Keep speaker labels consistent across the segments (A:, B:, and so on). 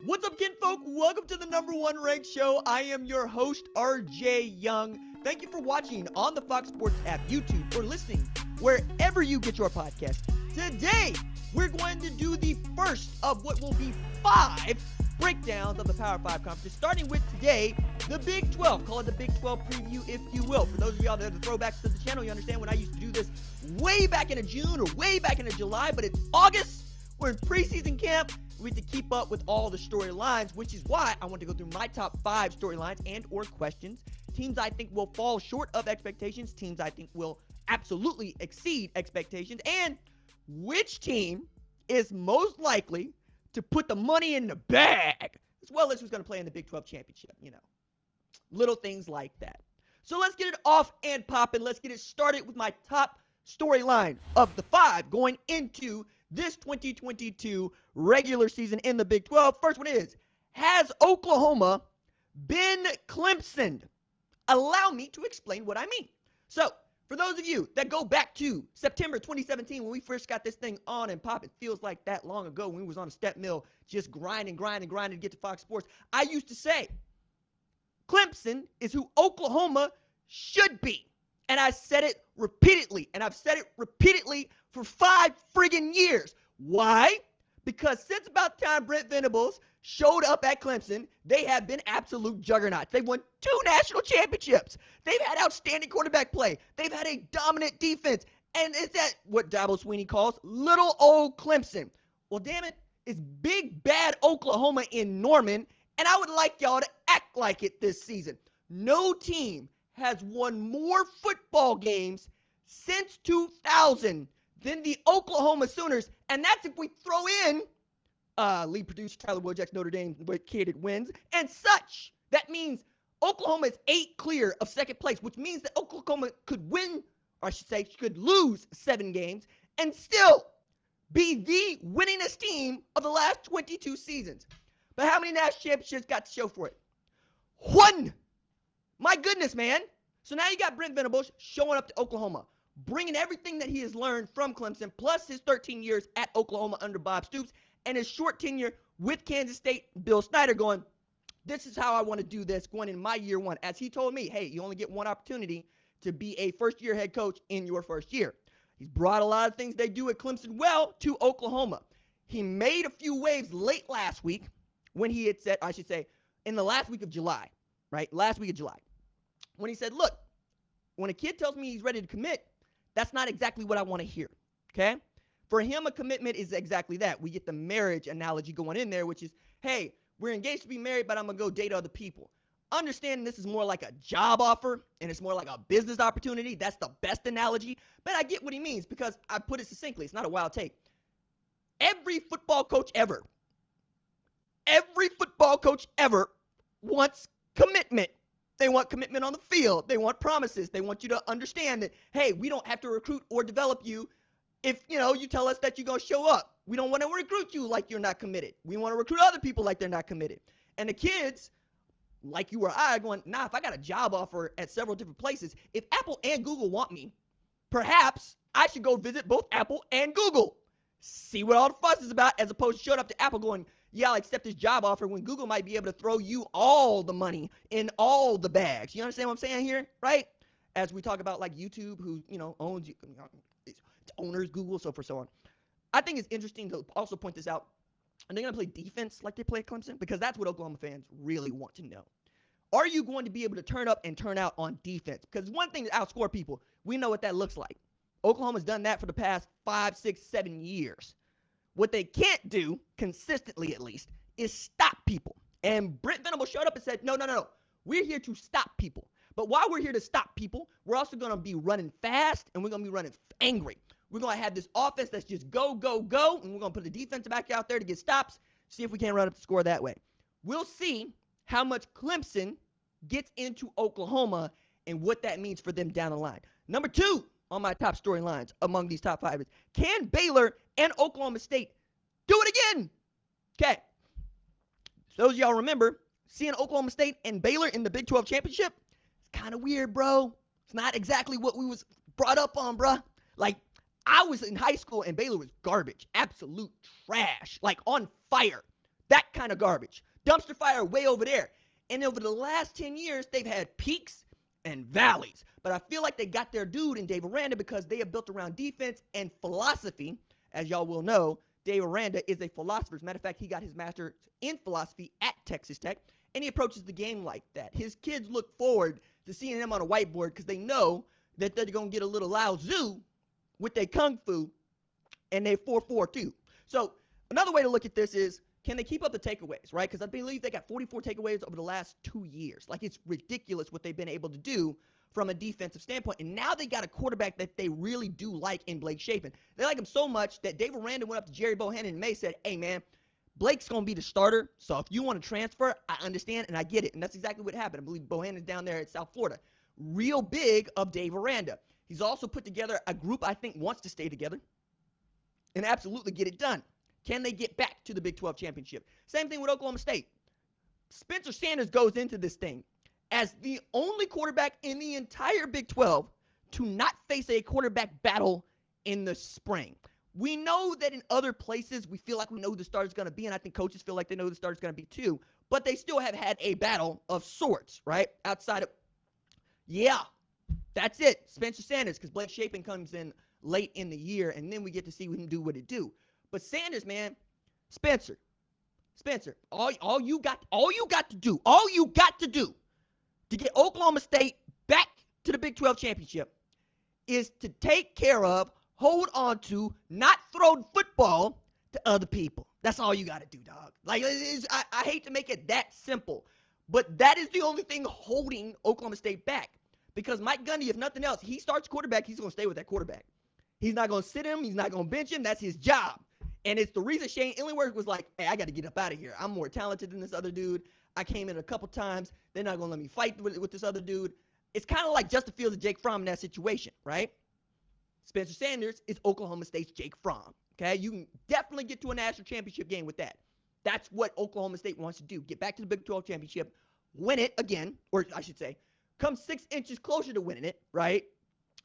A: What's up, kinfolk? Welcome to the #1 ranked show. I am your host, RJ Young. Thank you for watching on the Fox Sports app, YouTube, or listening wherever you get your podcast. Today, we're going to do the first of what will be 5 breakdowns of the Power 5 conferences, starting with today, the Big 12. Call it the Big 12 preview, if you will. For those of y'all that are the throwbacks to the channel, you understand when I used to do this way back into June or way back into July, but it's August. We're in preseason camp. We have to keep up with all the storylines, which is why I want to go through my top 5 storylines and or questions. Teams I think will fall short of expectations, teams I think will absolutely exceed expectations, and which team is most likely to put the money in the bag, as well as who's going to play in the Big 12 championship, little things like that. So let's get it off and popping. Let's get it started with my top storyline of the 5 going into this 2022 regular season in the Big 12. First one is, has Oklahoma been Clemson? Allow me to explain what I mean. So, for those of you that go back to September 2017 when we first got this thing on and pop, it feels like that long ago when we was on a step mill just grinding to get to Fox Sports. I used to say, Clemson is who Oklahoma should be. And I said it repeatedly, and I've said it repeatedly for 5 friggin' years. Why? Because since about the time Brent Venables showed up at Clemson, they have been absolute juggernauts. They've won 2 national championships. They've had outstanding quarterback play. They've had a dominant defense. And is that what Dabo Swinney calls little old Clemson? Well, damn it, it's big, bad Oklahoma in Norman, and I would like y'all to act like it this season. No team has won more football games since 2000 than the Oklahoma Sooners, and that's if we throw in lead producer Tyler Wojcik's Notre Dame weighted wins and such. That means Oklahoma is 8 clear of second place, which means that Oklahoma could win, or I should say, could lose 7 games and still be the winningest team of the last 22 seasons. But how many national championships got to show for it? 1. My goodness, man. So now you got Brent Venables showing up to Oklahoma, bringing everything that he has learned from Clemson, plus his 13 years at Oklahoma under Bob Stoops, and his short tenure with Kansas State, Bill Snyder, going, this is how I want to do this going in my year 1. As he told me, hey, you only get 1 opportunity to be a first-year head coach in your first year. He's brought a lot of things they do at Clemson well to Oklahoma. He made a few waves late last week when he had said, I should say, in the last week of July, right? Last week of July. When he said, look, when a kid tells me he's ready to commit, that's not exactly what I want to hear, okay? For him, a commitment is exactly that. We get the marriage analogy going in there, which is, hey, we're engaged to be married, but I'm going to go date other people. Understanding this is more like a job offer, and it's more like a business opportunity. That's the best analogy, but I get what he means because I put it succinctly. It's not a wild take. Every football coach ever wants commitment. They want commitment on the field. They want promises. They want you to understand that, hey, we don't have to recruit or develop you if, you tell us that you're going to show up. We don't want to recruit you like you're not committed. We want to recruit other people like they're not committed. And the kids, like you or I, are going, nah, if I got a job offer at several different places, if Apple and Google want me, perhaps I should go visit both Apple and Google. See what all the fuss is about, as opposed to showing up to Apple going, yeah, I'll accept this job offer when Google might be able to throw you all the money in all the bags. You understand what I'm saying here, right? As we talk about like YouTube, who, owns its owners, Google, so forth, so on. I think it's interesting to also point this out. Are they going to play defense like they play at Clemson? Because that's what Oklahoma fans really want to know. Are you going to be able to turn up and turn out on defense? Because one thing to outscore people, we know what that looks like. Oklahoma's done that for the past 5, 6, 7 years. What they can't do, consistently at least, is stop people. And Brent Venables showed up and said, no. We're here to stop people. But while we're here to stop people, we're also going to be running fast, and we're going to be running angry. We're going to have this offense that's just go, and we're going to put the defense back out there to get stops, see if we can't run up the score that way. We'll see how much Clemson gets into Oklahoma and what that means for them down the line. Number 2 on my top storylines among these top 5 is, can Baylor and Oklahoma State do it again? Okay. So those of y'all remember seeing Oklahoma State and Baylor in the Big 12 championship? It's kind of weird, bro. It's not exactly what we was brought up on, bruh. Like, I was in high school and Baylor was garbage. Absolute trash. Like, on fire. That kind of garbage. Dumpster fire way over there. And over the last 10 years, they've had peaks and valleys. But I feel like they got their dude in Dave Aranda because they have built around defense and philosophy. As y'all will know, Dave Aranda is a philosopher. As a matter of fact, he got his master's in philosophy at Texas Tech, and he approaches the game like that. His kids look forward to seeing him on a whiteboard because they know that they're going to get a little Lao Tzu with their kung fu and their 4-4-2. So another way to look at this is, can they keep up the takeaways, right? Because I believe they got 44 takeaways over the last 2 years. Like, it's ridiculous what they've been able to do from a defensive standpoint. And now they got a quarterback that they really do like in Blake Shapen. They like him so much that Dave Aranda went up to Jerry Bohannon in May and said, hey, man, Blake's going to be the starter. So if you want to transfer, I understand and I get it. And that's exactly what happened. I believe Bohannon's down there at South Florida. Real big of Dave Aranda. He's also put together a group I think wants to stay together and absolutely get it done. Can they get back to the Big 12 championship? Same thing with Oklahoma State. Spencer Sanders goes into this thing as the only quarterback in the entire Big 12 to not face a quarterback battle in the spring. We know that in other places we feel like we know who the starter's going to be, and I think coaches feel like they know who the starter's going to be too, but they still have had a battle of sorts, right? Outside of, yeah, that's it, Spencer Sanders, because Blake Shapen comes in late in the year, and then we get to see him do what it do. But Sanders, man, Spencer, all you got to do to get Oklahoma State back to the Big 12 championship is to take care of, hold on to, not throw the football to other people. That's all you got to do, dog. Like, I hate to make it that simple, but that is the only thing holding Oklahoma State back. Because Mike Gundy, if nothing else, he starts quarterback, he's going to stay with that quarterback. He's not going to sit him. He's not going to bench him. That's his job. And it's the reason Shane Illingworth was like, hey, I got to get up out of here. I'm more talented than this other dude. I came in a couple times. They're not going to let me fight with this other dude. It's kind of like Justin Fields and Jake Fromm in that situation, right? Spencer Sanders is Oklahoma State's Jake Fromm, okay? You can definitely get to a national championship game with that. That's what Oklahoma State wants to do. Get back to the Big 12 championship, win it again, or I should say, come 6 inches closer to winning it, right?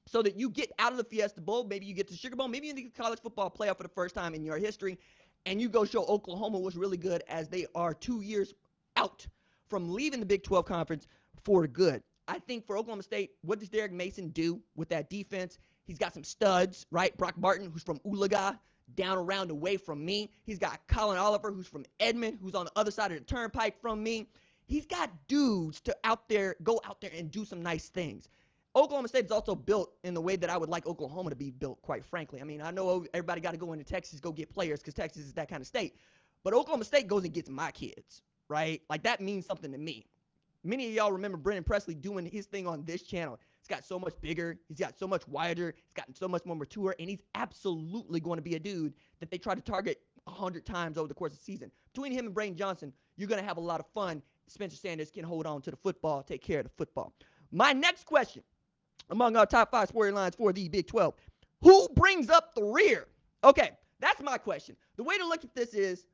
A: So that you get out of the Fiesta Bowl, maybe you get to Sugar Bowl, maybe you get the college football playoff for the first time in your history, and you go show Oklahoma was really good as they are 2 years out from leaving the Big 12 conference for good. I think for Oklahoma State, what does Derek Mason do with that defense? He's got some studs, right? Brock Martin, who's from Oolaga, down around away from me. He's got Colin Oliver, who's from Edmond, who's on the other side of the turnpike from me. He's got dudes to go out there and do some nice things. Oklahoma State is also built in the way that I would like Oklahoma to be built, quite frankly. I mean, I know everybody got to go into Texas, go get players, because Texas is that kind of state. But Oklahoma State goes and gets my kids, right? Like, that means something to me. Many of y'all remember Brendan Presley doing his thing on this channel. He's got so much bigger. He's got so much wider. He's gotten so much more mature. And he's absolutely going to be a dude that they try to target 100 times over the course of the season. Between him and Braden Johnson, you're going to have a lot of fun. Spencer Sanders can hold on to the football, take care of the football. My next question, among our top 5 storylines for the Big 12, who brings up the rear? Okay, that's my question. The way to look at this is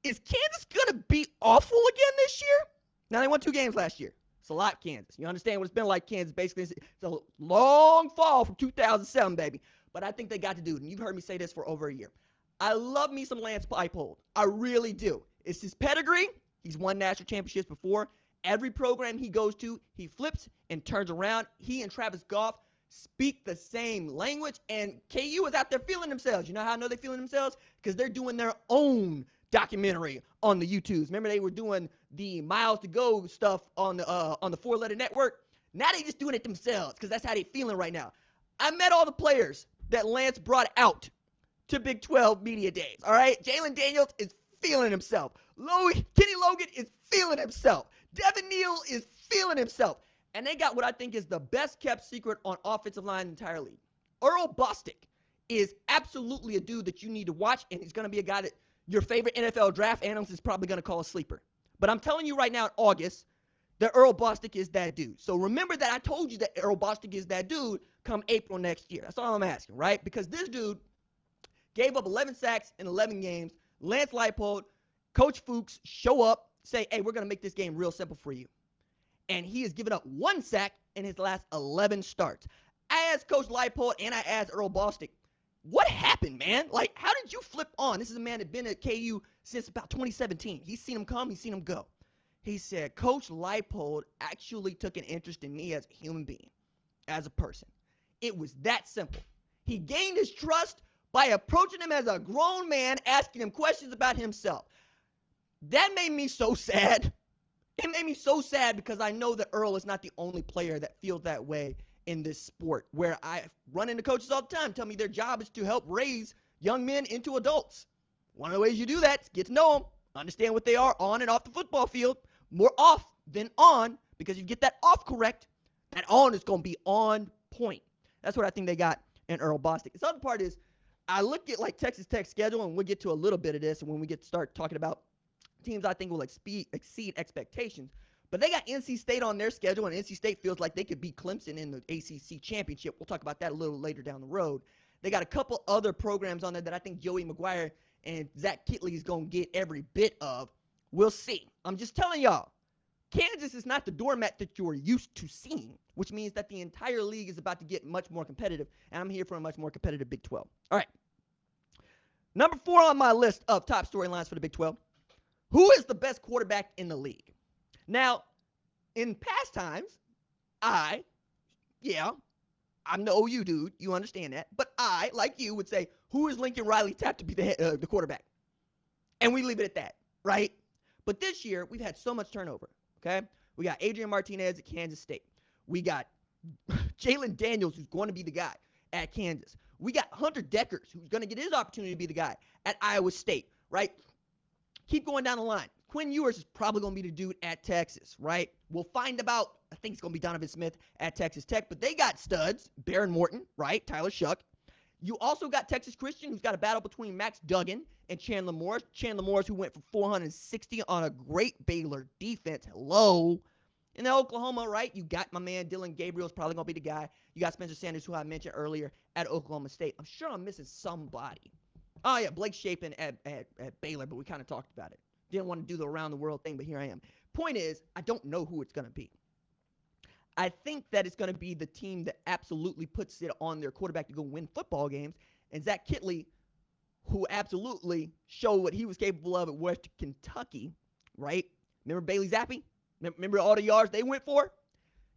A: Kansas going to be awful again this year? Now, they won 2 games last year. It's a lot, Kansas. You understand what it's been like, Kansas? Basically, it's a long fall from 2007, baby. But I think they got to do it, and you've heard me say this for over a year. I love me some Lance Leipold. I really do. It's his pedigree. He's won national championships before. Every program he goes to, he flips and turns around. He and Travis Goff speak the same language, and KU is out there feeling themselves. You know how I know they're feeling themselves? Because they're doing their own documentary on the YouTubes. Remember, they were doing the Miles to Go stuff on the 4-letter network? Now they just doing it themselves, because that's how they feeling right now. I met all the players that Lance brought out to Big 12 media days, all right? Jalen Daniels is feeling himself. Kenny Logan is feeling himself. Devin Neal is feeling himself. And they got what I think is the best kept secret on offensive line in the entire league. Earl Bostic is absolutely a dude that you need to watch, and he's going to be a guy that your favorite NFL draft analyst is probably going to call a sleeper. But I'm telling you right now in August that Earl Bostic is that dude. So remember that I told you that Earl Bostic is that dude come April next year. That's all I'm asking, right? Because this dude gave up 11 sacks in 11 games. Lance Leipold, Coach Fuchs show up, say, hey, we're going to make this game real simple for you. And he has given up 1 sack in his last 11 starts. I asked Coach Leipold and I asked Earl Bostic, What happened, man? Like, how did you flip on? This is a man that been at KU since about 2017. He's seen him come. He's seen him go. He said, Coach Leipold actually took an interest in me as a human being, as a person. It was that simple. He gained his trust by approaching him as a grown man, asking him questions about himself. That made me so sad. It made me so sad because I know that Earl is not the only player that feels that way in this sport, where I run into coaches all the time tell me their job is to help raise young men into adults. One of the ways you do that is get to know them, understand what they are on and off the football field, more off than on, because if you get that off correct, that on is going to be on point. That's what I think they got in Earl Bostic. The other part is I look at like Texas Tech's schedule, and we'll get to a little bit of this when we get to start talking about teams I think will exceed expectations. But they got NC State on their schedule, and NC State feels like they could beat Clemson in the ACC championship. We'll talk about that a little later down the road. They got a couple other programs on there that I think Joey McGuire and Zach Kitley is going to get every bit of. We'll see. I'm just telling y'all, Kansas is not the doormat that you're used to seeing, which means that the entire league is about to get much more competitive, and I'm here for a much more competitive Big 12. All right. Number 4 on my list of top storylines for the Big 12. Who is the best quarterback in the league? Now, in past times, I'm the OU dude. You understand that. But I, like you, would say, who is Lincoln Riley tapped to be the quarterback? And we leave it at that, right? But this year, we've had so much turnover, okay? We got Adrian Martinez at Kansas State. We got Jalen Daniels, who's going to be the guy at Kansas. We got Hunter Deckers, who's going to get his opportunity to be the guy at Iowa State, right? Keep going down the line. Quinn Ewers is probably going to be the dude at Texas, right? We'll find about, I think it's going to be Donovan Smith at Texas Tech, but they got studs, Baron Morton, right? Tyler Shuck. You also got Texas Christian, who's got a battle between Max Duggan and Chandler Morris. Chandler Morris, who went for 460 on a great Baylor defense. Hello. And then Oklahoma, right? You got my man Dylan Gabriel is probably going to be the guy. You got Spencer Sanders, who I mentioned earlier, at Oklahoma State. I'm sure I'm missing somebody. Oh, yeah, Blake Shapen at Baylor, but we kind of talked about it. Didn't want to do the around the world thing, but here I am. Point is, I don't know who it's going to be. I think that it's going to be the team that absolutely puts it on their quarterback to go win football games. And Zach Kitley, who absolutely showed what he was capable of at West Kentucky, right? Remember Bailey Zappi? Remember all the yards they went for?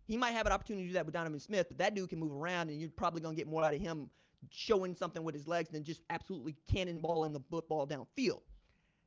A: He might have an opportunity to do that with Donovan Smith, but that dude can move around, and you're probably going to get more out of him showing something with his legs than just absolutely cannonballing the football downfield.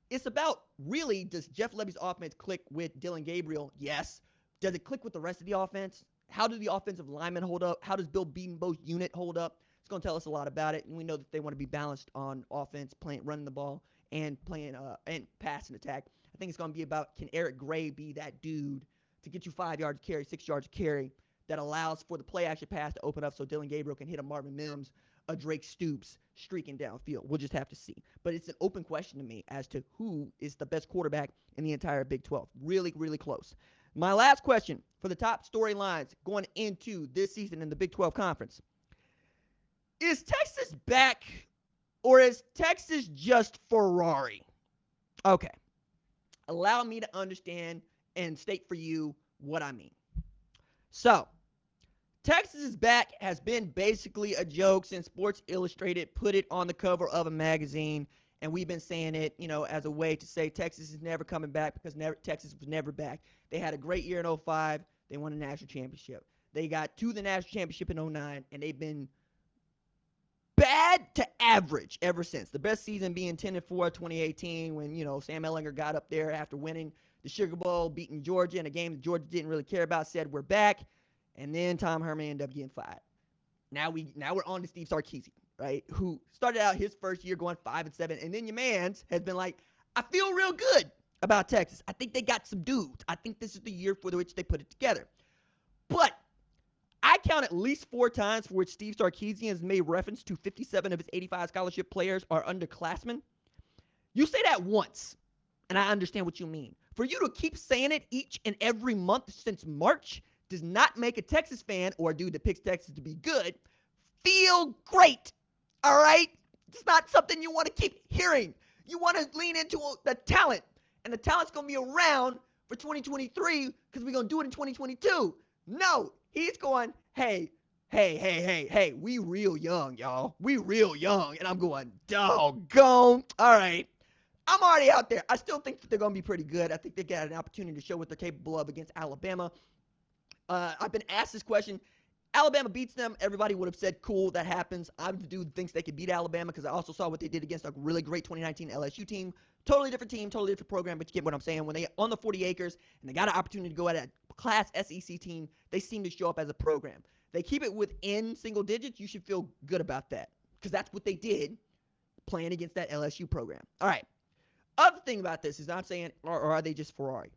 A: It's about, really, does Jeff Lebby's offense click with Dylan Gabriel? Yes. Does it click with the rest of the offense? How do the offensive linemen hold up? How does Bill Bedenbaugh's unit hold up? It's going to tell us a lot about it, and we know that they want to be balanced on offense, running the ball, and playing and pass and attack. I think it's going to be about, can Eric Gray be that dude to get you 5 yards of carry, 6 yards of carry that allows for the play action pass to open up so Dylan Gabriel can hit a Marvin Mims, a Drake Stoops streaking downfield. We'll just have to see. But it's an open question to me as to who is the best quarterback in the entire Big 12. Really, really close. My last question for the top storylines going into this season in the Big 12 Conference. Is Texas back, or is Texas just Ferrari? Okay. Allow me to understand and state for you what I mean. So, Texas is back has been basically a joke since Sports Illustrated put it on the cover of a magazine, and we've been saying it, as a way to say Texas is never coming back because Texas was never back. They had a great year in 2005. They won a national championship. They got to the national championship in 2009, and they've been bad to average ever since. The best season being 10-4 2018 when, Sam Ehlinger got up there after winning the Sugar Bowl, beating Georgia in a game that Georgia didn't really care about, said we're back. And then Tom Herman ended up getting fired. Now we're on to Steve Sarkisian, right? Who started out his first year going 5-7, and then your man's has been like, I feel real good about Texas. I think they got some dudes. I think this is the year for which they put it together. But I count at least 4 times for which Steve Sarkisian has made reference to 57 of his 85 scholarship players are underclassmen. You say that once, and I understand what you mean. For you to keep saying it each and every month since March does not make a Texas fan or a dude that picks Texas to be good feel great, all right? It's not something you want to keep hearing. You want to lean into the talent, and the talent's going to be around for 2023 because we're going to do it in 2022. No, he's going, hey, hey, we real young, y'all. We real young. And I'm going, doggone. All right. I'm already out there. I still think that they're going to be pretty good. I think they got an opportunity to show what they're capable of against Alabama. I've been asked this question. Alabama beats them. Everybody would have said, cool, that happens. I'm the dude who thinks they could beat Alabama because I also saw what they did against a really great 2019 LSU team. Totally different team, totally different program, but you get what I'm saying. When they on the 40 acres and they got an opportunity to go at a class SEC team, they seem to show up as a program. They keep it within single digits. You should feel good about that because that's what they did playing against that LSU program. All right. Other thing about this is I'm saying, or are they just Ferrari?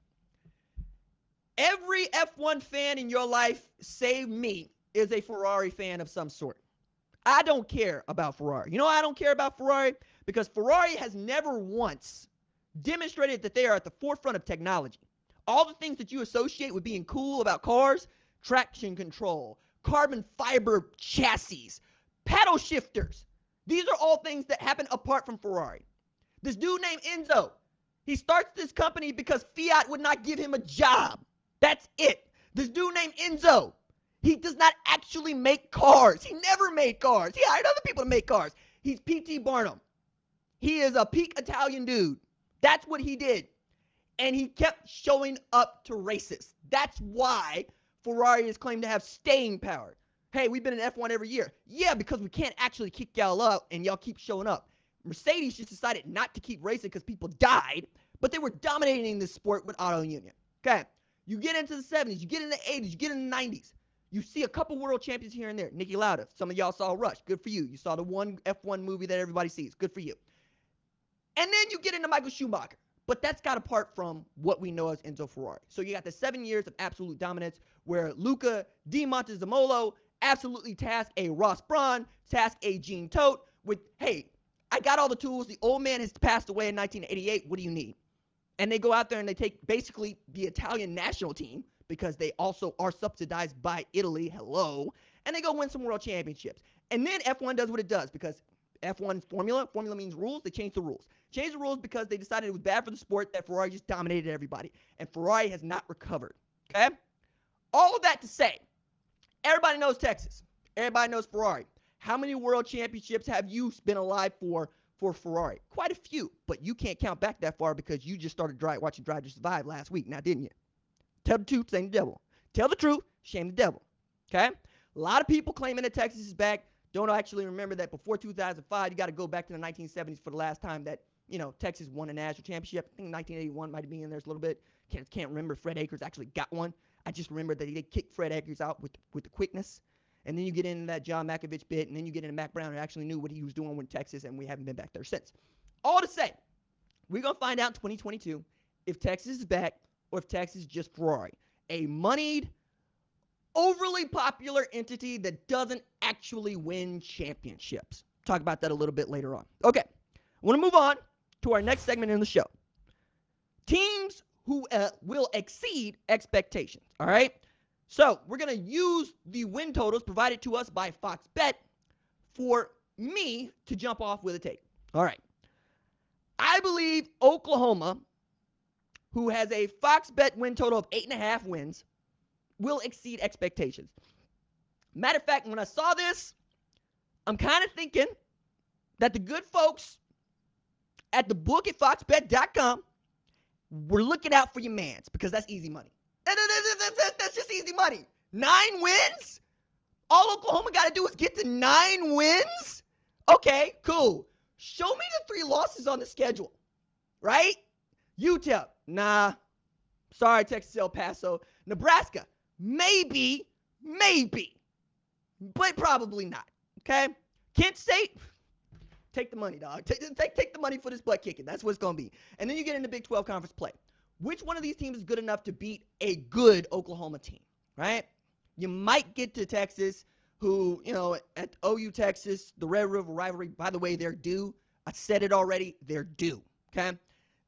A: Every F1 fan in your life, save me, is a Ferrari fan of some sort. I don't care about Ferrari. You know why I don't care about Ferrari? Because Ferrari has never once demonstrated that they are at the forefront of technology. All the things that you associate with being cool about cars, traction control, carbon fiber chassis, paddle shifters, these are all things that happen apart from Ferrari. This dude named Enzo, he starts this company because Fiat would not give him a job. That's it. This dude named Enzo, he does not actually make cars. He never made cars. He hired other people to make cars. He's P.T. Barnum. He is a peak Italian dude. That's what he did. And he kept showing up to races. That's why Ferrari is claimed to have staying power. Hey, we've been in F1 every year. Yeah, because we can't actually kick y'all out and y'all keep showing up. Mercedes just decided not to keep racing because people died, but they were dominating this sport with auto union. Okay, you get into the 70s, you get in the 80s, you get in the 90s. You see a couple world champions here and there. Niki Lauda, some of y'all saw Rush. Good for you. You saw the one F1 movie that everybody sees. Good for you. And then you get into Michael Schumacher. But that's got apart from what we know as Enzo Ferrari. So you got the 7 years of absolute dominance where Luca Di Montezemolo absolutely tasked a Ross Brawn, tasked a Gene Todt with, hey, I got all the tools. The old man has passed away in 1988. What do you need? And they go out there and they take basically the Italian national team because they also are subsidized by Italy. Hello. And they go win some world championships. And then F1 does what it does because F1 formula means rules. They change the rules. Change the rules because they decided it was bad for the sport that Ferrari just dominated everybody. And Ferrari has not recovered. Okay? All of that to say, everybody knows Texas. Everybody knows Ferrari. How many world championships have you been alive for Ferrari? Quite a few, but you can't count back that far because you just started watching Drive to Survive last week, now didn't you? Tell the truth, shame the devil. Tell the truth, shame the devil. Okay? A lot of people claiming that Texas is back don't actually remember that before 2005, you got to go back to the 1970s for the last time that, Texas won a national championship. I think 1981 might be in there a little bit. Can't remember if Fred Akers actually got one. I just remember that they kicked Fred Akers out with the quickness. And then you get into that John Malkovich bit, and then you get into Mac Brown who actually knew what he was doing with Texas, and we haven't been back there since. All to say, we're going to find out in 2022 if Texas is back or if Texas is just Ferrari. A moneyed, overly popular entity that doesn't actually win championships. Talk about that a little bit later on. Okay, I want to move on to our next segment in the show. Teams who will exceed expectations, all right? So we're going to use the win totals provided to us by Fox Bet for me to jump off with a take. All right. I believe Oklahoma, who has a Fox Bet win total of 8.5 wins, will exceed expectations. Matter of fact, when I saw this, I'm kind of thinking that the good folks at the book at foxbet.com were looking out for your mans because that's easy money. That's just easy money. 9 wins? All Oklahoma got to do is get to 9 wins? Okay, cool. Show me the 3 losses on the schedule, right? UTEP, nah. Sorry, Texas El Paso. Nebraska, maybe, but probably not, okay? Kent State, take the money, dog. Take the money for this butt kicking. That's what it's going to be. And then you get into Big 12 conference play. Which one of these teams is good enough to beat a good Oklahoma team, right? You might get to Texas, who, at OU Texas, the Red River rivalry, by the way, they're due. I said it already, they're due, okay?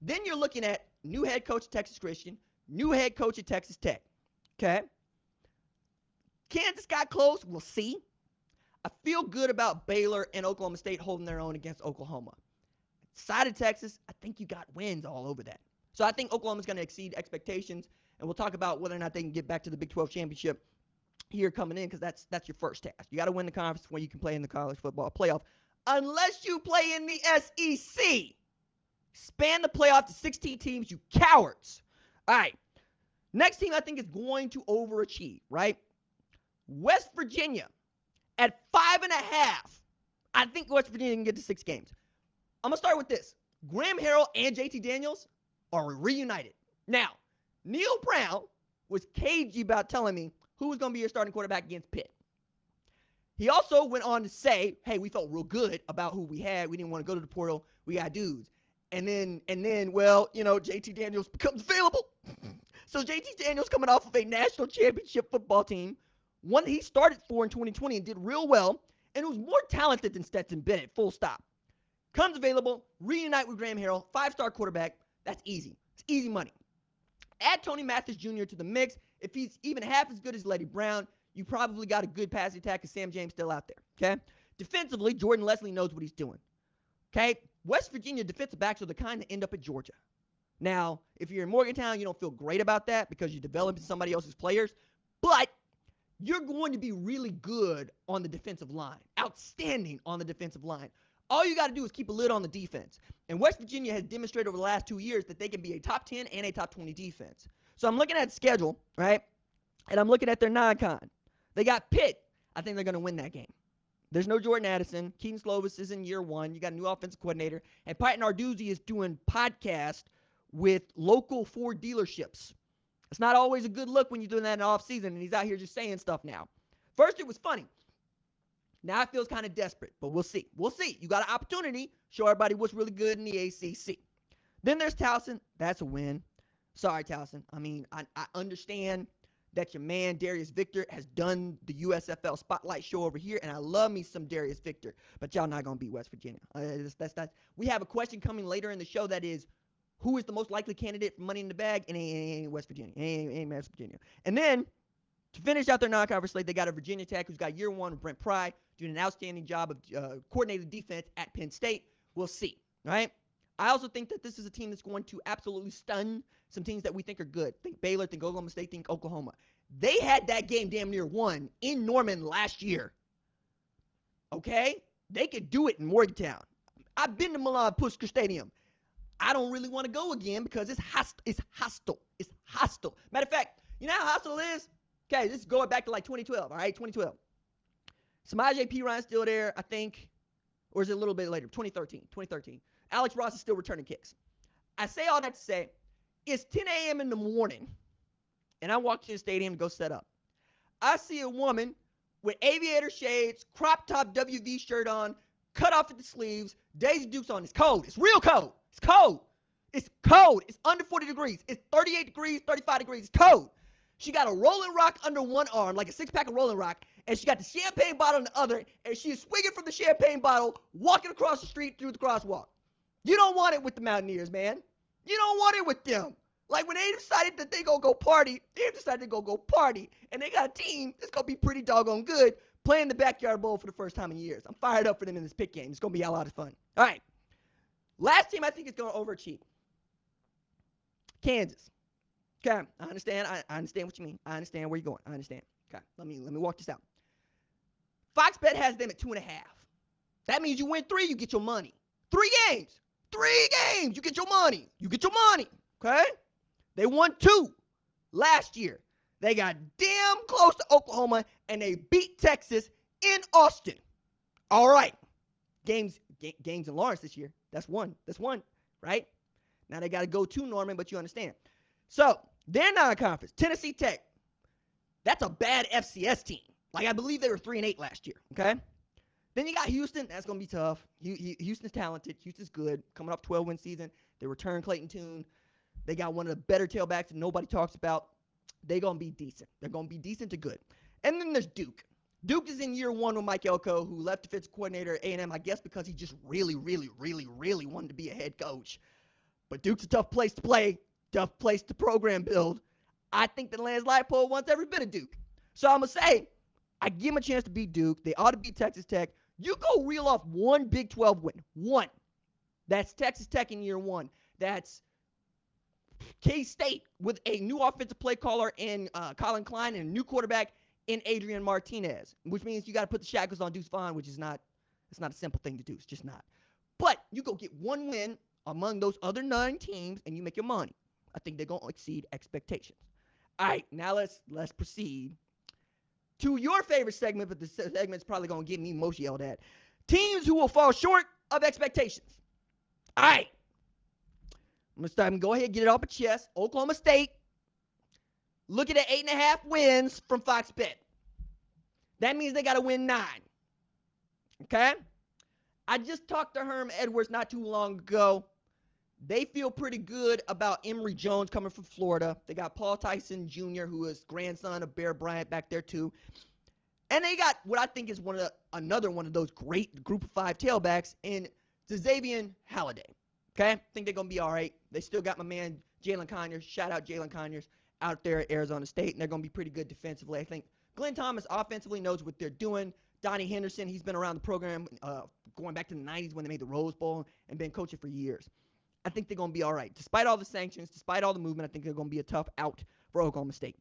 A: Then you're looking at new head coach at Texas Christian, new head coach at Texas Tech, okay? Kansas got close, we'll see. I feel good about Baylor and Oklahoma State holding their own against Oklahoma. Side of Texas, I think you got wins all over that. So I think Oklahoma's going to exceed expectations, and we'll talk about whether or not they can get back to the Big 12 championship here coming in because that's your first task. You got to win the conference where you can play in the college football playoff. Unless you play in the SEC. Span the playoff to 16 teams, you cowards. All right. Next team I think is going to overachieve, right? West Virginia at 5.5. I think West Virginia can get to 6 games. I'm going to start with this. Graham Harrell and JT Daniels are reunited. Now, Neil Brown was cagey about telling me who was going to be your starting quarterback against Pitt. He also went on to say, hey, we felt real good about who we had. We didn't want to go to the portal. We got dudes. And then, well, JT Daniels becomes available. So JT Daniels coming off of a national championship football team, one that he started for in 2020 and did real well, and was more talented than Stetson Bennett, full stop. Comes available, reunite with Graham Harrell, 5-star quarterback. That's easy. It's easy money. Add Tony Mathis Jr. to the mix. If he's even half as good as Letty Brown, you probably got a good passing attack because Sam James still out there, okay? Defensively, Jordan Leslie knows what he's doing, okay? West Virginia defensive backs are the kind that end up at Georgia. Now, if you're in Morgantown, you don't feel great about that because you're developing somebody else's players, but you're going to be really good on the defensive line, outstanding on the defensive line. All you got to do is keep a lid on the defense. And West Virginia has demonstrated over the last 2 years that they can be a top 10 and a top 20 defense. So I'm looking at the schedule, right? And I'm looking at their non-con. They got Pitt. I think they're going to win that game. There's no Jordan Addison. Keaton Slovis is in year 1. You got a new offensive coordinator. And Pat Narduzzi is doing podcast with local Ford dealerships. It's not always a good look when you're doing that in the offseason, and he's out here just saying stuff now. First, it was funny. Now it feels kind of desperate, but we'll see. We'll see. You got an opportunity. Show everybody what's really good in the ACC. Then there's Towson. That's a win. Sorry, Towson. I mean, I understand that your man Darius Victor has done the USFL Spotlight show over here, and I love me some Darius Victor, but y'all not going to beat West Virginia. We have a question coming later in the show that is, who is the most likely candidate for Money in the Bag? And it ain't West Virginia. It ain't West Virginia. And then, to finish out their non-conference slate, they got a Virginia Tech who's got year 1 with Brent Pry, doing an outstanding job of coordinating defense at Penn State. We'll see, right? I also think that this is a team that's going to absolutely stun some teams that we think are good. Think Baylor, think Oklahoma State, think Oklahoma. They had that game damn near won in Norman last year. Okay? They could do it in Morgantown. I've been to Milan Puskar Stadium. I don't really want to go again because it's hostile. It's hostile. Matter of fact, you know how hostile it is? Okay, this is going back to like 2012, all right? 2012. Samaje Perine still there, I think. Or is it a little bit later? 2013. Alex Ross is still returning kicks. I say all that to say, it's 10 a.m. in the morning, and I walk to the stadium to go set up. I see a woman with aviator shades, crop top WV shirt on, cut off at the sleeves, Daisy Dukes on. It's cold. It's real cold. It's cold. It's cold. It's under 40 degrees. It's 38 degrees, 35 degrees. It's cold. She got a Rolling Rock under one arm, like a 6-pack of Rolling Rock, and she got the champagne bottle in the other, and she is swinging from the champagne bottle, walking across the street through the crosswalk. You don't want it with the Mountaineers, man. You don't want it with them. Like, when they decided that they gonna go party, they decided to go party, and they got a team that's gonna be pretty doggone good playing the Backyard Bowl for the first time in years. I'm fired up for them in this pick game. It's gonna be a lot of fun. All right. Last team I think is gonna overachieve. Kansas. Okay, I understand. I understand what you mean. I understand where you're going. I understand. Okay, let me walk this out. Fox Bet has them at 2.5. That means you win 3, you get your money. 3 games. 3 games, you get your money. You get your money. Okay? They won 2 last year. They got damn close to Oklahoma, and they beat Texas in Austin. All right. Games in Lawrence this year. That's one, right? Now they got to go to Norman, but you understand. So, their non-conference, Tennessee Tech. That's a bad FCS team. Like, I believe they were 3-8 last year, okay? Then you got Houston. That's going to be tough. Houston's talented. Houston's good. Coming off 12-win season. They return Clayton Tune. They got one of the better tailbacks that nobody talks about. They're going to be decent. They're going to be decent to good. And then there's Duke. Duke is in year 1 with Mike Elko, who left defensive coordinator at A&M, I guess because he just really wanted to be a head coach. But Duke's a tough place to play, tough place to program build. I think that Lance Leipold wants every bit of Duke. So I'm going to say, I give him a chance to beat Duke. They ought to beat Texas Tech. You go reel off one Big 12 win. One. That's Texas Tech in year 1. That's K-State with a new offensive play caller in Colin Klein and a new quarterback in Adrian Martinez, which means you got to put the shackles on Deuce Vaughn, which is not, it's not a simple thing to do. It's just not. But you go get one win among those other 9 teams, and you make your money. I think they're going to exceed expectations. All right, now let's proceed to your favorite segment, but the segment's probably going to get me most yelled at. Teams who will fall short of expectations. All right. I'm going to go ahead and get it off my chest. Oklahoma State, looking at 8.5 wins from Fox Bet. That means they got to win 9. Okay? I just talked to Herm Edwards not too long ago. They feel pretty good about Emory Jones coming from Florida. They got Paul Tyson Jr., who is grandson of Bear Bryant, back there too. And they got what I think is another one of those great group of 5 tailbacks in Xavier Halliday. Okay? I think they're going to be all right. They still got my man Jalen Conyers. Shout out Jalen Conyers out there at Arizona State. And they're going to be pretty good defensively. I think Glenn Thomas offensively knows what they're doing. Donnie Henderson, he's been around the program going back to the 90s when they made the Rose Bowl and been coaching for years. I think they're going to be all right. Despite all the sanctions, despite all the movement, I think they're going to be a tough out for Oklahoma State.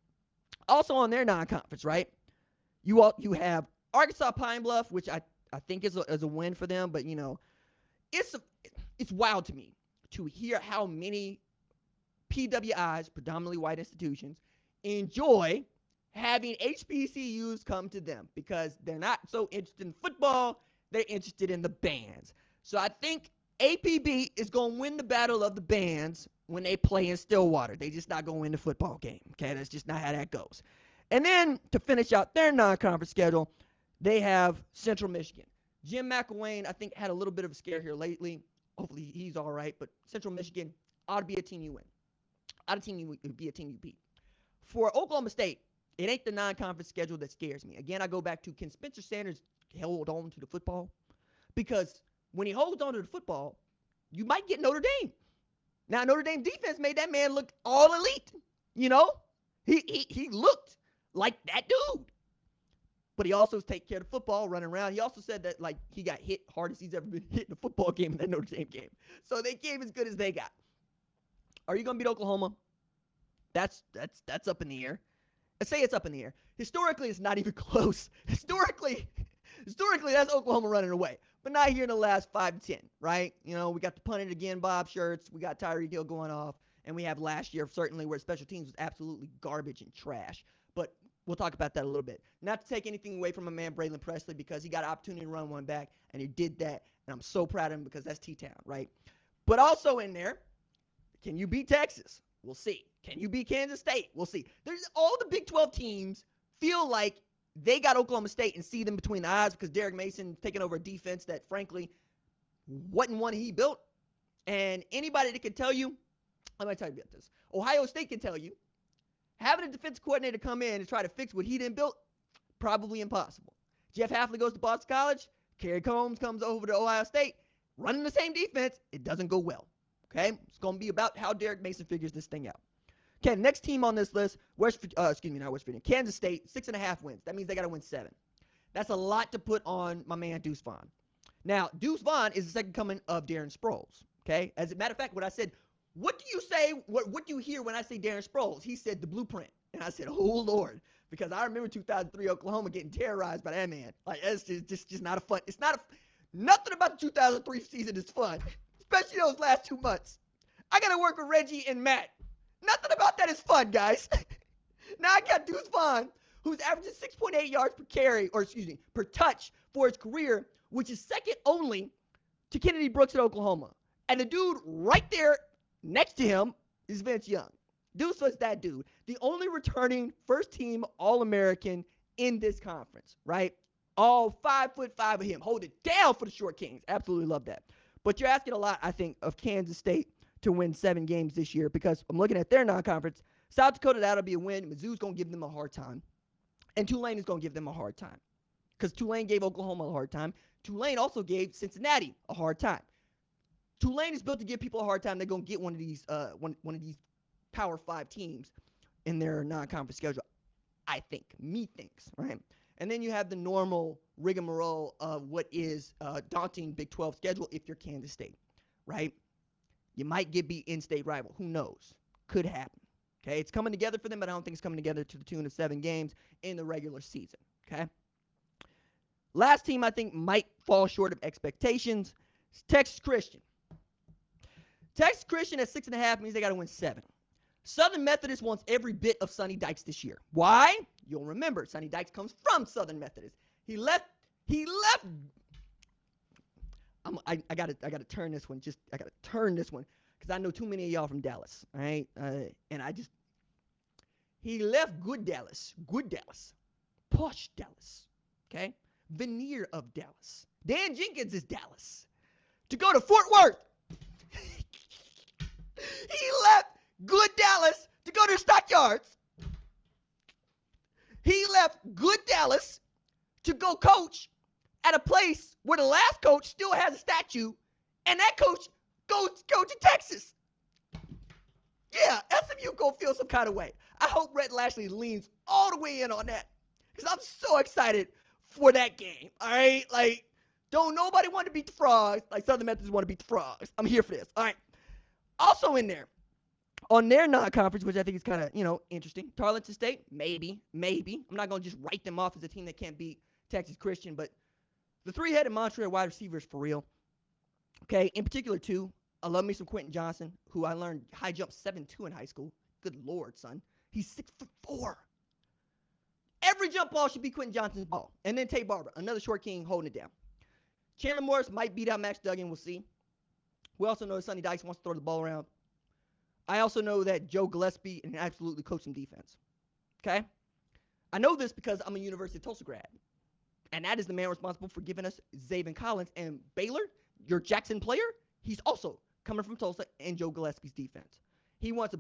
A: Also on their non-conference, right? You have Arkansas Pine Bluff, which I think is a win for them, but, you know, it's wild to me to hear how many PWIs, predominantly white institutions, enjoy having HBCUs come to them because they're not so interested in football, they're interested in the bands. So I think APB is going to win the battle of the bands when they play in Stillwater. They just not going to win the football game, okay? That's just not how that goes. And then to finish out their non-conference schedule, they have Central Michigan. Jim McElwain, I think, had a little bit of a scare here lately. Hopefully he's all right, but Central Michigan ought to be a team you win. Ought to be a team you beat. For Oklahoma State, it ain't the non-conference schedule that scares me. Again, I go back to, can Spencer Sanders hold on to the football? Because when he holds on to the football, you might get Notre Dame. Now, Notre Dame defense made that man look all elite. You know? He looked like that dude. But he also takes care of the football, running around. He also said that, like, he got hit hardest he's ever been hit in a football game in that Notre Dame game. So they gave as good as they got. Are you going to beat Oklahoma? That's up in the air. I say it's up in the air. Historically, it's not even close. Historically, that's Oklahoma running away. But not here in the last 5 to 10, right? You know, we got the punt it again, Bob shirts. We got Tyreek Hill going off. And we have last year, certainly, where special teams was absolutely garbage and trash. But we'll talk about that a little bit. Not to take anything away from my man Braylon Presley, because he got an opportunity to run one back, and he did that. And I'm so proud of him because that's T-Town, right? But also in there, can you beat Texas? We'll see. Can you beat Kansas State? We'll see. There's all the Big 12 teams feel like they got Oklahoma State and see them between the eyes because Derek Mason taking over a defense that, frankly, wasn't one he built. And anybody that can tell you, I'm going to tell you about this. Ohio State can tell you, having a defense coordinator come in and try to fix what he didn't build, probably impossible. Jeff Hafley goes to Boston College. Kerry Combs comes over to Ohio State. Running the same defense, it doesn't go well. Okay? It's going to be about how Derek Mason figures this thing out. Okay, next team on this list, Kansas State, 6.5 wins. That means they got to win 7. That's a lot to put on my man Deuce Vaughn. Now, Deuce Vaughn is the second coming of Darren Sproles. Okay? As a matter of fact, when I said, what do you say, what do you hear when I say Darren Sproles? He said the blueprint. And I said, oh, Lord. Because I remember 2003 Oklahoma getting terrorized by that man. Like, it's just not a fun. It's not nothing about the 2003 season is fun. Especially those last 2 months. I got to work with Reggie and Matt. Nothing about that is fun, guys. Now I got Deuce Vaughn, who's averaging 6.8 yards per touch for his career, which is second only to Kennedy Brooks at Oklahoma. And the dude right there next to him is Vince Young. Deuce was that dude. The only returning first-team All-American in this conference, right? All 5'5" of him. Hold it down for the Short Kings. Absolutely love that. But you're asking a lot, I think, of Kansas State to win 7 games this year because I'm looking at their non-conference. South Dakota, that'll be a win. Mizzou's going to give them a hard time. And Tulane is going to give them a hard time because Tulane gave Oklahoma a hard time. Tulane also gave Cincinnati a hard time. Tulane is built to give people a hard time. They're going to get one of these Power 5 teams in their non-conference schedule, I think. Me thinks, right? And then you have the normal rigmarole of what is a daunting Big 12 schedule if you're Kansas State, right? You might get beat in-state rival. Who knows? Could happen. Okay, it's coming together for them, but I don't think it's coming together to the tune of 7 games in the regular season. Okay. Last team I think might fall short of expectations is Texas Christian. Texas Christian at 6.5 means they got to win 7. Southern Methodist wants every bit of Sonny Dykes this year. Why? You'll remember Sonny Dykes comes from Southern Methodist. He left. I gotta turn this one. I gotta turn this one because I know too many of y'all from Dallas. All right, he left good Dallas, posh Dallas. Okay, veneer of Dallas. Dan Jenkins is Dallas to go to Fort Worth. He left good Dallas to go to Stockyards. He left good Dallas to go coach at a place where the last coach still has a statue, and that coach goes to Texas. Yeah, SMU gonna feel some kind of way. I hope Rhett Lashley leans all the way in on that because I'm so excited for that game. All right, like don't nobody want to beat the Frogs like Southern Methodist want to beat the Frogs. I'm here for this. All right. Also in there, on their non-conference, which I think is kind of, interesting, Tarleton State, maybe. I'm not going to just write them off as a team that can't beat Texas Christian, but the 3-headed monster at wide receiver is for real. Okay, in particular, too, I love me some Quentin Johnson, who I learned high jump 7'2" in high school. Good Lord, son. He's 6'4". Every jump ball should be Quentin Johnson's ball. And then Tate Barber, another short king holding it down. Chandler Morris might beat out Max Duggan. We'll see. We also know that Sonny Dykes wants to throw the ball around. I also know that Joe Gillespie can absolutely coach some defense. Okay? I know this because I'm a University of Tulsa grad. And that is the man responsible for giving us Zaven Collins. And Baylor, your Jackson player, he's also coming from Tulsa and Joe Gillespie's defense. He wants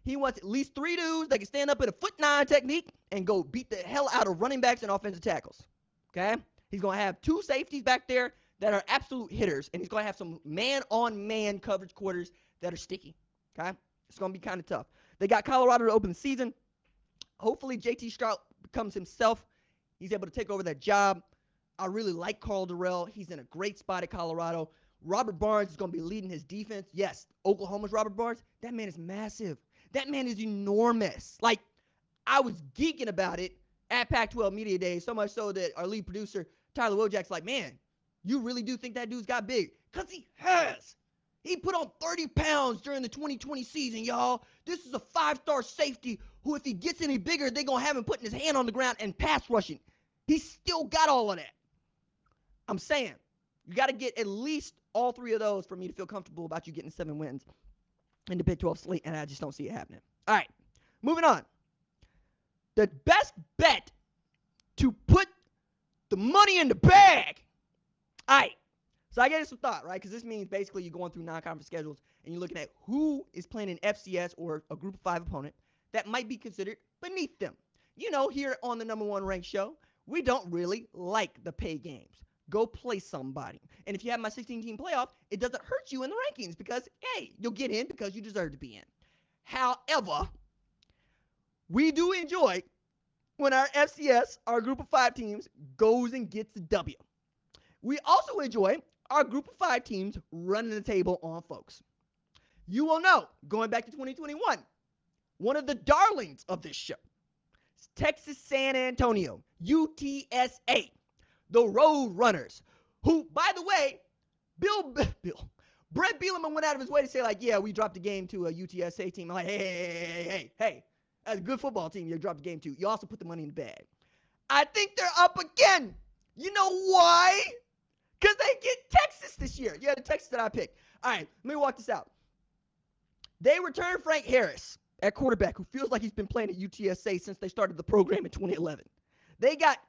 A: He wants at least 3 dudes that can stand up in a 4'9" technique and go beat the hell out of running backs and offensive tackles. Okay? He's going to have 2 safeties back there that are absolute hitters. And he's going to have some man-on-man coverage quarters that are sticky. Okay? It's going to be kind of tough. They got Colorado to open the season. Hopefully, JT Stroud becomes himself. He's able to take over that job. I really like Carl Durrell. He's in a great spot at Colorado. Robert Barnes is going to be leading his defense. Yes, Oklahoma's Robert Barnes. That man is massive. That man is enormous. Like, I was geeking about it at Pac-12 Media Day, so much so that our lead producer, Tyler Wojcik's like, man, you really do think that dude's got big? Because he has. He put on 30 pounds during the 2020 season, y'all. This is a 5-star safety who, if he gets any bigger, they're going to have him putting his hand on the ground and pass rushing. He's still got all of that. I'm saying, you got to get at least all 3 of those for me to feel comfortable about you getting 7 wins in the Big 12 slate, and I just don't see it happening. All right, moving on. The best bet to put the money in the bag. All right. So I gave it some thought, right? Because this means basically you're going through non-conference schedules and you're looking at who is playing an FCS or a Group of 5 opponent that might be considered beneath them. Here on the number 1 ranked show, we don't really like the pay games. Go play somebody. And if you have my 16-team playoff, it doesn't hurt you in the rankings because, hey, you'll get in because you deserve to be in. However, we do enjoy when our FCS, our Group of 5 teams, goes and gets the W. We also enjoy our Group of 5 teams running the table on folks. You will know, going back to 2021, one of the darlings of this show is Texas San Antonio, UTSA, the Road Runners, who, by the way, Brett Bielema went out of his way to say, like, yeah, we dropped a game to a UTSA team. I'm like, hey, that's a good football team you dropped a game to. You also put the money in the bag. I think they're up again. You know why? Because they get Texas this year. Yeah, the Texas that I picked. All right, let me walk this out. They returned Frank Harris at quarterback, who feels like he's been playing at UTSA since they started the program in 2011. They got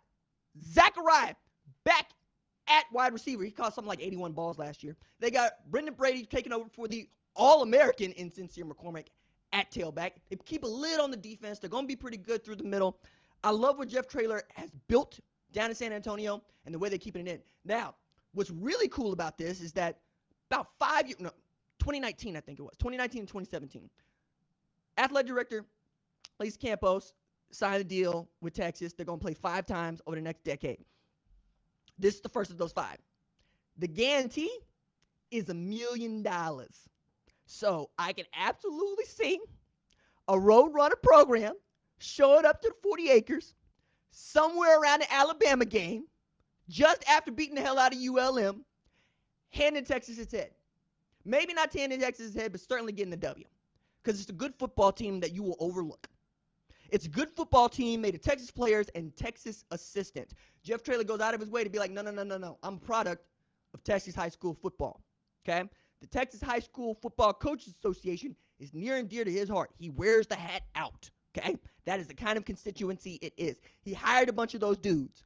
A: Zachariah back at wide receiver. He caught something like 81 balls last year. They got Brendan Brady taking over for the All-American in Sincere McCormick at tailback. They keep a lid on the defense. They're going to be pretty good through the middle. I love what Jeff Traylor has built down in San Antonio and the way they're keeping it in. Now, what's really cool about this is that about 2019, I think it was, 2019 and 2017, athletic director Lisa Campos signed a deal with Texas. They're going to play 5 times over the next decade. This is the first of those 5. The guarantee is $1 million. So I can absolutely see a road runner program, showed up to the 40 acres, somewhere around the Alabama game, just after beating the hell out of ULM, handing Texas its head. Maybe not handing Texas its head, but certainly getting the W. Because it's a good football team that you will overlook. It's a good football team made of Texas players and Texas assistants. Jeff Traylor goes out of his way to be like, no. I'm a product of Texas high school football. Okay? The Texas High School Football Coaches Association is near and dear to his heart. He wears the hat out. Okay? That is the kind of constituency it is. He hired a bunch of those dudes.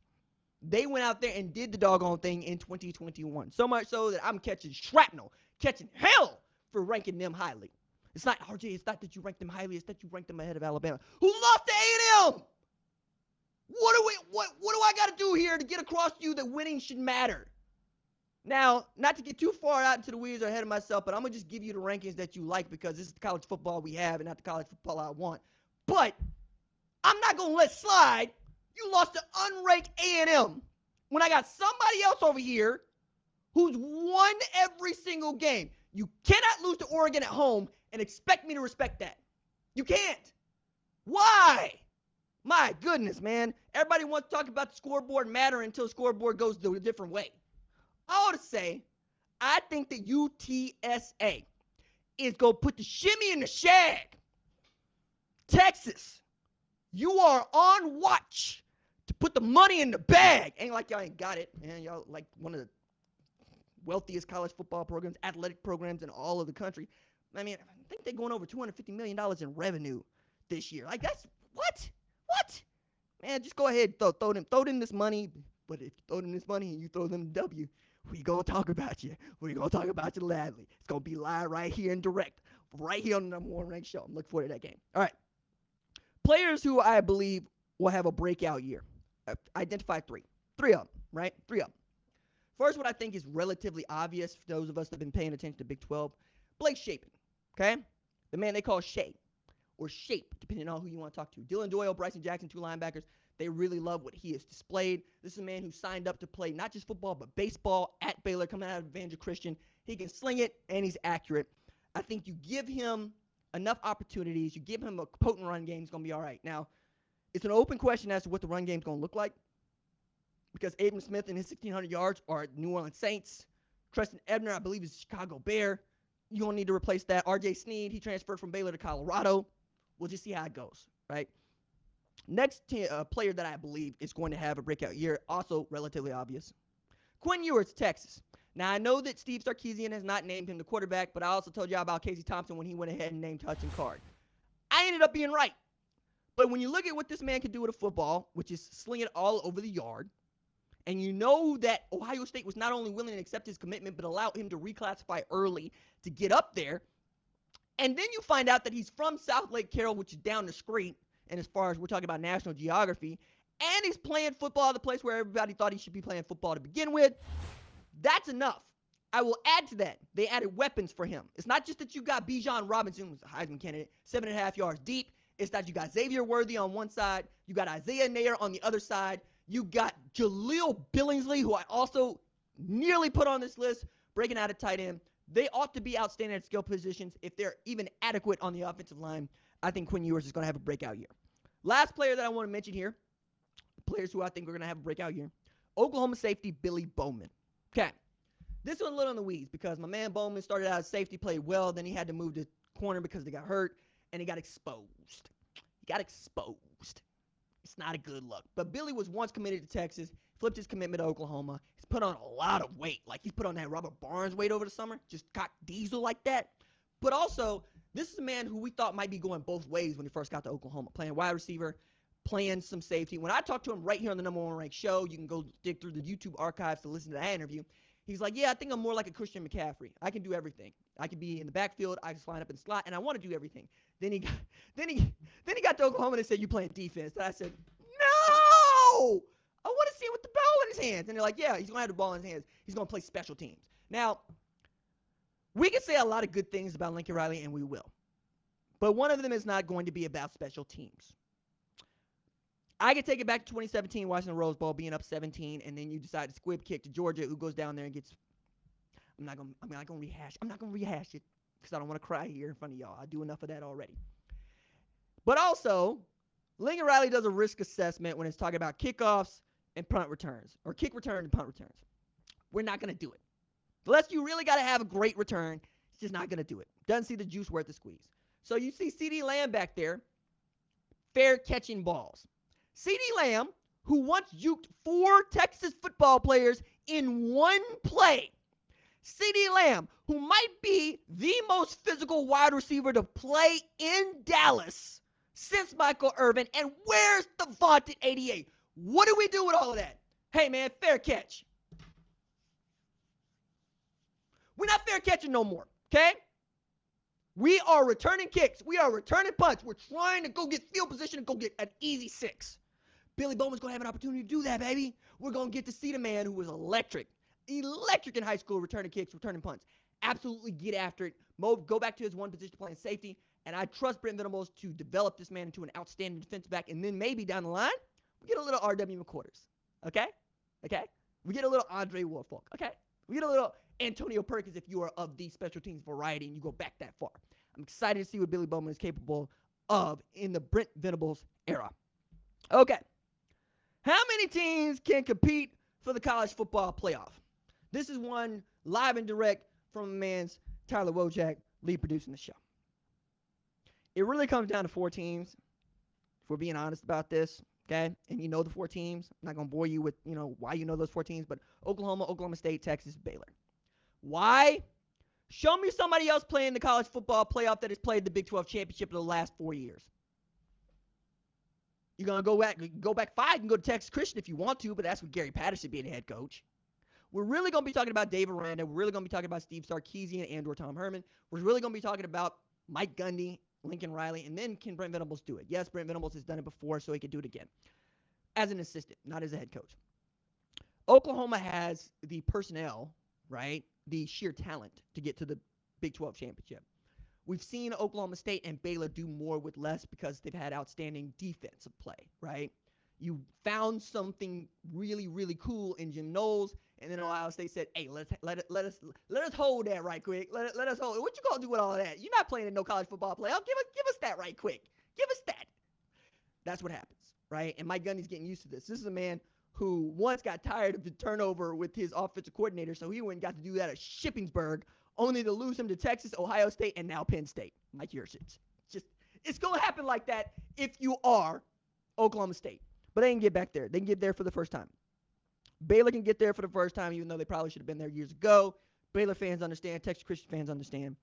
A: They went out there and did the doggone thing in 2021. So much so that I'm catching shrapnel, catching hell for ranking them highly. It's not, RJ, it's not that you rank them highly, it's that you rank them ahead of Alabama, who lost to A&M. What do I got to do here to get across to you that winning should matter? Now, not to get too far out into the weeds or ahead of myself, but I'm going to just give you the rankings that you like because this is the college football we have and not the college football I want. But I'm not going to let slide. You lost to unranked A&M when I got somebody else over here who's won every single game. You cannot lose to Oregon at home and expect me to respect that. You can't. Why? My goodness, man. Everybody wants to talk about the scoreboard matter until the scoreboard goes a different way. I ought to say, I think that UTSA is going to put the shimmy in the shag. Texas, you are on watch to put the money in the bag. Ain't like y'all ain't got it, man. Y'all like one of the wealthiest college football programs, athletic programs in all of the country. I mean, I think they're going over $250 million in revenue this year. Like, that's what? What? Man, just go ahead and throw them this money. But if you throw them this money and you throw them the W, we going to talk about you. We going to talk about you loudly. It's going to be live right here and direct, right here on the number one ranked show. I'm looking forward to that game. All right. Players who I believe will have a breakout year. I've identified three. Three of them, right? Three of them. First, what I think is relatively obvious for those of us that have been paying attention to Big 12, Blake Shapen, okay? The man they call Shay, or Shape, depending on who you want to talk to. Dylan Doyle, Bryson Jackson, two linebackers. They really love what he has displayed. This is a man who signed up to play not just football, but baseball at Baylor, coming out of Evangel Christian. He can sling it, and he's accurate. I think you give him enough opportunities, you give him a potent run game, he's going to be all right. Now, it's an open question as to what the run game is going to look like because Abram Smith and his 1,600 yards are New Orleans Saints. Treston Ebner, I believe, is a Chicago Bear. You don't need to replace that. R.J. Sneed, he transferred from Baylor to Colorado. We'll just see how it goes, right? Next player that I believe is going to have a breakout year, also relatively obvious. Quinn Ewers, Texas. Now, I know that Steve Sarkisian has not named him the quarterback, but I also told you about Casey Thompson when he went ahead and named Hudson Card. I ended up being right. But when you look at what this man can do with a football, which is sling it all over the yard, and you know that Ohio State was not only willing to accept his commitment, but allow him to reclassify early to get up there, and then you find out that he's from South Lake Carroll, which is down the street, and as far as we're talking about national geography, and he's playing football at the place where everybody thought he should be playing football to begin with, that's enough. I will add to that. They added weapons for him. It's not just that you got Bijan Robinson, who's a Heisman candidate, 7.5 yards deep. It's that you got Xavier Worthy on one side. You got Isaiah Nair on the other side. You got Jaleel Billingsley, who I also nearly put on this list, breaking out at tight end. They ought to be outstanding at skill positions if they're even adequate on the offensive line. I think Quinn Ewers is going to have a breakout year. Last player that I want to mention here, players who I think are going to have a breakout year, Oklahoma safety Billy Bowman. Okay, this one a little in the weeds because my man Bowman started out as safety, played well, then he had to move to corner because they got hurt, and he got exposed. It's not a good look. But Billy was once committed to Texas, flipped his commitment to Oklahoma. He's put on a lot of weight. Like he's put on that Robert Barnes weight over the summer, just got diesel like that. But also, this is a man who we thought might be going both ways when he first got to Oklahoma, playing wide receiver, playing some safety. When I talked to him right here on the number one ranked show, you can go dig through the YouTube archives to listen to that interview. He's like, yeah, I think I'm more like a Christian McCaffrey. I can do everything. I can be in the backfield. I just line up in the slot, and I want to do everything. Then he got to Oklahoma and said, you playing defense. And I said, no! I want to see him with the ball in his hands. And they're like, yeah, he's going to have the ball in his hands. He's going to play special teams. Now, we can say a lot of good things about Lincoln Riley, and we will. But one of them is not going to be about special teams. I can take it back to 2017, watching the Rose Bowl, being up 17, and then you decide to squib kick to Georgia, who goes down there and gets. I'm not gonna rehash it because I don't want to cry here in front of y'all. I do enough of that already. But also, Lincoln Riley does a risk assessment when it's talking about kickoffs and punt returns, or kick return and punt returns. We're not going to do it. Unless you really got to have a great return, it's just not going to do it. Doesn't see the juice worth the squeeze. So you see CeeDee Lamb back there, fair catching balls. CeeDee Lamb, who once juked 4 Texas football players in one play. CeeDee Lamb, who might be the most physical wide receiver to play in Dallas since Michael Irvin. And where's the vaunted 88? What do we do with all of that? Hey, man, fair catch. We're not fair catching no more, okay? We are returning kicks. We are returning punts. We're trying to go get field position and go get an easy 6. Billy Bowman's going to have an opportunity to do that, baby. We're going to get to see the man who was electric in high school, returning kicks, returning punts. Absolutely get after it. Go back to his one position playing safety. And I trust Brent Venables to develop this man into an outstanding defensive back. And then maybe down the line, we get a little R.W. McQuarters. Okay? We get a little Andre Warfolk. Okay? We get a little Antonio Perkins if you are of the special teams variety and you go back that far. I'm excited to see what Billy Bowman is capable of in the Brent Venables era. Okay. How many teams can compete for the college football playoff? This is one live and direct from a man's Tyler Wojcik, lead producing the show. It really comes down to 4 teams, if we're being honest about this, okay? And you know the 4 teams. I'm not going to bore you with, why you know those 4 teams, but Oklahoma, Oklahoma State, Texas, Baylor. Why? Show me somebody else playing the college football playoff that has played the Big 12 championship in the last 4 years. You're going to go back 5. You can go to Texas Christian if you want to, but that's with Gary Patterson being the head coach. We're really going to be talking about Dave Aranda. We're really going to be talking about Steve Sarkisian and or Tom Herman. We're really going to be talking about Mike Gundy, Lincoln Riley, and then can Brent Venables do it? Yes, Brent Venables has done it before, so he could do it again. As an assistant, not as a head coach. Oklahoma has the personnel, right? The sheer talent to get to the Big 12 championship. We've seen Oklahoma State and Baylor do more with less because they've had outstanding defensive play, right? You found something really, really cool in Jim Knowles, and then Ohio State said, hey, let us hold that right quick. Let us hold it. What you gonna do with all of that? You're not playing in no college football playoff. Give us that right quick. Give us that. That's what happens, right? And Mike Gundy's getting used to this. This is a man who once got tired of the turnover with his offensive coordinator, so he went and got to do that at Shippensburg, only to lose him to Texas, Ohio State, and now Penn State. Mike Yurcich. It's going to happen like that if you are Oklahoma State. But they can get back there. They can get there for the first time. Baylor can get there for the first time, even though they probably should have been there years ago. Baylor fans understand. Texas Christian fans understand.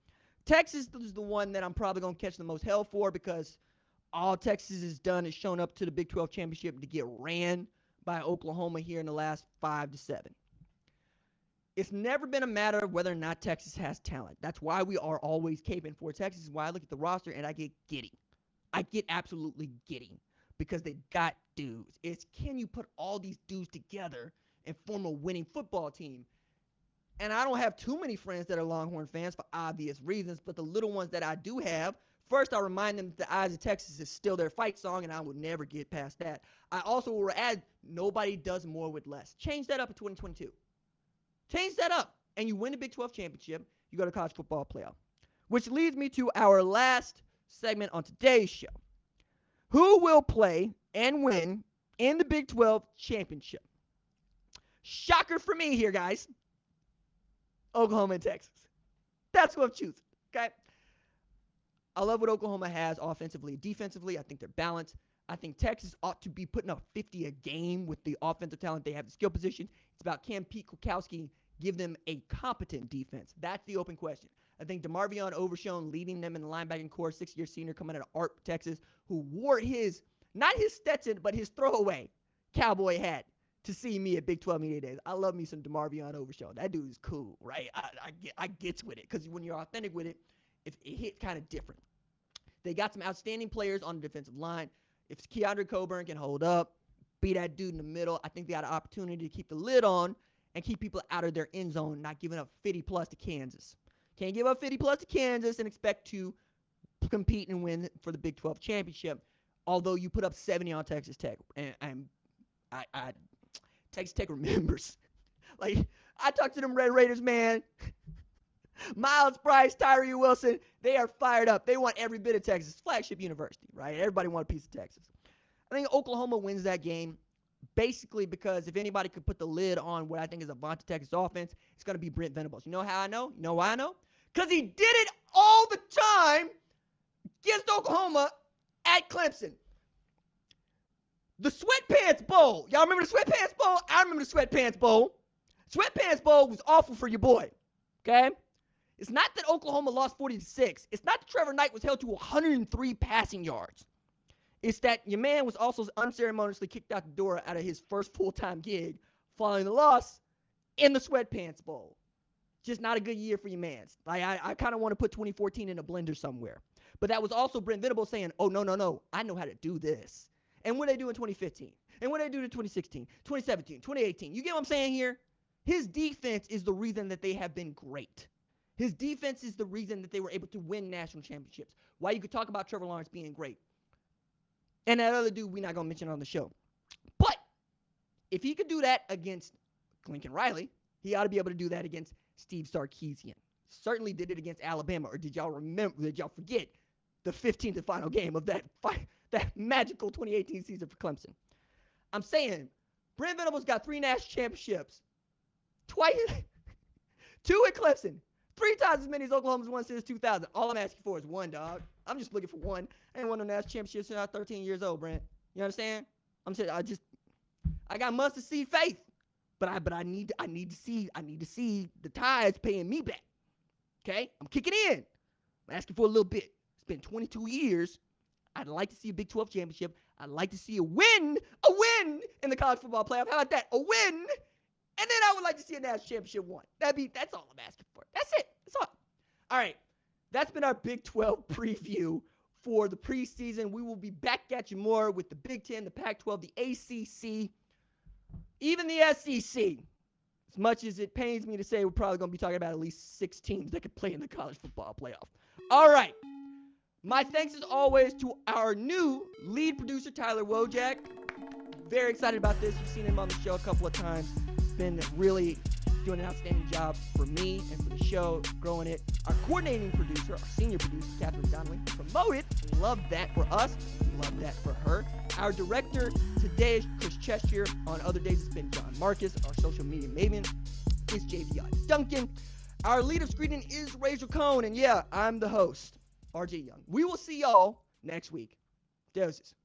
A: Texas is the one that I'm probably going to catch the most hell for because all Texas has done is shown up to the Big 12 championship to get ran by Oklahoma here in the last 5 to 7. It's never been a matter of whether or not Texas has talent. That's why we are always caping for Texas. Is why I look at the roster and I get giddy. I get absolutely giddy because they got dudes. It's can you put all these dudes together and form a winning football team? And I don't have too many friends that are Longhorn fans for obvious reasons, but the little ones that I do have, first, I'll remind them that the Eyes of Texas is still their fight song, and I will never get past that. I also will add, nobody does more with less. Change that up in 2022. Change that up, and you win the Big 12 championship. You go to college football playoff, which leads me to our last segment on today's show. Who will play and win in the Big 12 championship? Shocker for me here, guys. Oklahoma and Texas. That's who I'm choosing, okay? I love what Oklahoma has offensively and defensively. I think they're balanced. I think Texas ought to be putting up 50 a game with the offensive talent they have, the skill position. It's about can Pete Kwiatkowski give them a competent defense? That's the open question. I think DeMarvion Overshown leading them in the linebacking core, 6-year senior coming out of Art, Texas, who wore not his Stetson, but his throwaway Cowboy hat to see me at Big 12 Media Days. I love me some DeMarvion Overshown. That dude is cool, right? I gets with it because when you're authentic with it, it hit kind of different. They got some outstanding players on the defensive line. If Keandre Coburn can hold up, be that dude in the middle, I think they got an opportunity to keep the lid on and keep people out of their end zone, not giving up 50-plus to Kansas. Can't give up 50-plus to Kansas and expect to compete and win for the Big 12 championship, although you put up 70 on Texas Tech. And Texas Tech remembers. Like, I talked to them Red Raiders, man. Miles Bryce, Tyree Wilson, they are fired up. They want every bit of Texas. Flagship university, right? Everybody wants a piece of Texas. I think Oklahoma wins that game basically because if anybody could put the lid on what I think is a vaunted Texas offense, it's going to be Brent Venables. You know how I know? You know why I know? Because he did it all the time against Oklahoma at Clemson. The Sweatpants Bowl. Y'all remember the Sweatpants Bowl? I remember the Sweatpants Bowl. Sweatpants Bowl was awful for your boy. Okay? It's not that Oklahoma lost 40-6. It's not that Trevor Knight was held to 103 passing yards. It's that your man was also unceremoniously kicked out the door out of his first full-time gig following the loss in the Sweatpants Bowl. Just not a good year for your mans. Like I kind of want to put 2014 in a blender somewhere. But that was also Brent Venables saying, oh, no, I know how to do this. And what they do in 2015, and what they do in 2016, 2017, 2018. You get what I'm saying here? His defense is the reason that they have been great. His defense is the reason that they were able to win national championships. Why you could talk about Trevor Lawrence being great. And that other dude we're not going to mention on the show. But if he could do that against Lincoln Riley, he ought to be able to do that against Steve Sarkisian. Certainly did it against Alabama. Or did y'all forget the 15th and final game of that magical 2018 season for Clemson? I'm saying Brent Venables got 3 national championships. Twice, 2 at Clemson. 3 times as many as Oklahoma's won since 2000. All I'm asking for is 1, dog. I'm just looking for 1. I ain't won no national championship since I was 13 years old, Brent. You understand? I'm saying I got mustard seed faith, but I need to see the Tides paying me back. Okay, I'm kicking in. I'm asking for a little bit. It's been 22 years. I'd like to see a Big 12 championship. I'd like to see a win in the college football playoff. How about that? A win. And then I would like to see a national championship won. That's all I'm asking for. That's it. That's all. All right. That's been our Big 12 preview for the preseason. We will be back at you more with the Big 10, the Pac-12, the ACC, even the SEC. As much as it pains me to say, we're probably going to be talking about at least 6 teams that could play in the college football playoff. All right. My thanks as always to our new lead producer, Tyler Wojcik. Very excited about this. You've seen him on the show a couple of times. Been really doing an outstanding job for me and for the show, growing it. Our coordinating producer, our senior producer, Catherine Donnelly, promoted. Love that for us. Love that for her. Our director today is Chris Cheshire. On other days, it's been John Marcus. Our social media maven is JVI Duncan. Our lead of screening is Rachel Cohn. And yeah, I'm the host, RJ Young. We will see y'all next week. Deuces.